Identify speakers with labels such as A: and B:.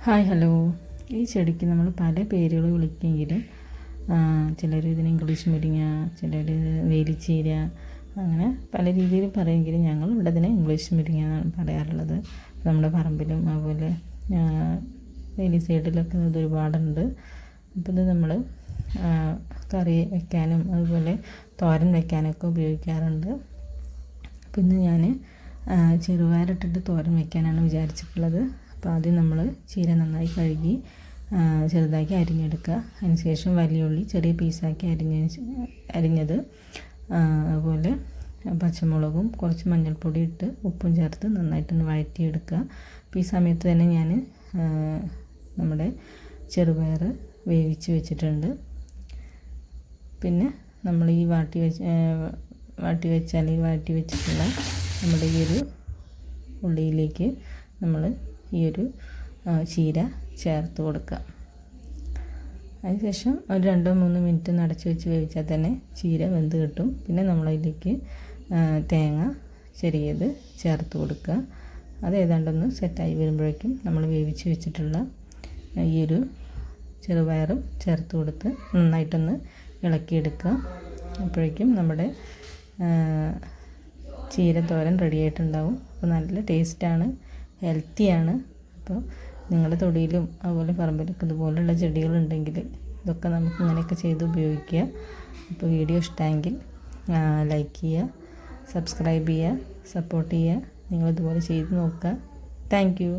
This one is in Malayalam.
A: Hi hello. ഈ ചെടിക്ക് നമ്മൾ പല പേരുകൾ വിളിക്കുമെങ്കിലും ചിലർ ഇതിന് ഇംഗ്ലീഷ് മുരിങ്ങ, ചിലർ വേലിച്ചീര, അങ്ങനെ പല രീതിയിൽ പറയുമെങ്കിലും ഞങ്ങൾ ഇവിടെ ഇതിനെ ഇംഗ്ലീഷ് മുരിങ്ങ എന്നാണ് പറയാറുള്ളത്. നമ്മുടെ പറമ്പിലും അതുപോലെ വേലി സൈഡിലൊക്കെ ഇത് ഒരുപാടുണ്ട്. അപ്പോൾ ഇത് നമ്മൾ കറി വയ്ക്കാനും അതുപോലെ തോരൻ വയ്ക്കാനൊക്കെ ഉപയോഗിക്കാറുണ്ട്. അപ്പോൾ ഇന്ന് ഞാൻ ചെറുപയറിട്ടിട്ട് തോരൻ വയ്ക്കാനാണ് വിചാരിച്ചിട്ടുള്ളത്. അപ്പോൾ ആദ്യം നമ്മൾ ചീര നന്നായി കഴുകി ചെറുതാക്കി അരിഞ്ഞെടുക്കുക. അതിനുശേഷം വലിയ ഉള്ളി ചെറിയ പീസാക്കി അരിഞ്ഞത്, അതുപോലെ പച്ചമുളകും കുറച്ച് മഞ്ഞൾപ്പൊടി ഇട്ട് ഉപ്പും ചേർത്ത് നന്നായിട്ടൊന്ന് വഴറ്റിയെടുക്കുക. അപ്പോൾ ഈ സമയത്ത് തന്നെ ഞാൻ നമ്മുടെ ചെറുപയർ വേവിച്ച് വെച്ചിട്ടുണ്ട്. പിന്നെ നമ്മൾ ഈ വാട്ടി വെച്ചിട്ടുള്ള നമ്മുടെ ഈ ഒരു ഉള്ളിയിലേക്ക് നമ്മൾ ഈ ഒരു ചീര ചേർത്ത് കൊടുക്കുക. അതിനുശേഷം ഒരു 2-3 മിനിറ്റ് അടച്ച് വെച്ച് വേവിച്ചാൽ തന്നെ ചീര വെന്ത് കിട്ടും. പിന്നെ നമ്മളതിലേക്ക് തേങ്ങ ചെറിയത് ചേർത്ത് കൊടുക്കുക. അത് ഏതാണ്ടൊന്ന് സെറ്റായി വരുമ്പോഴേക്കും നമ്മൾ വേവിച്ച് വെച്ചിട്ടുള്ള ഈ ഒരു ചെറുപയറും ചേർത്ത് കൊടുത്ത് നന്നായിട്ടൊന്ന് ഇളക്കിയെടുക്കുക. അപ്പോഴേക്കും നമ്മുടെ ചീരത്തോരൻ റെഡിയായിട്ടുണ്ടാവും. അപ്പോൾ നല്ല ടേസ്റ്റാണ്, ഹെൽത്തിയാണ്. അപ്പോൾ നിങ്ങളുടെ തൊടിയിലും അതുപോലെ പറമ്പിലൊക്കെ ഇതുപോലുള്ള ചെടികളുണ്ടെങ്കിൽ ഇതൊക്കെ നമുക്ക് ഇങ്ങനെയൊക്കെ ചെയ്ത് ഉപയോഗിക്കുക. അപ്പോൾ വീഡിയോ ഇഷ്ടമെങ്കിൽ ലൈക്ക് ചെയ്യുക, സബ്സ്ക്രൈബ് ചെയ്യുക, സപ്പോർട്ട് ചെയ്യുക. നിങ്ങളിതുപോലെ ചെയ്ത് നോക്കുക. Thank you.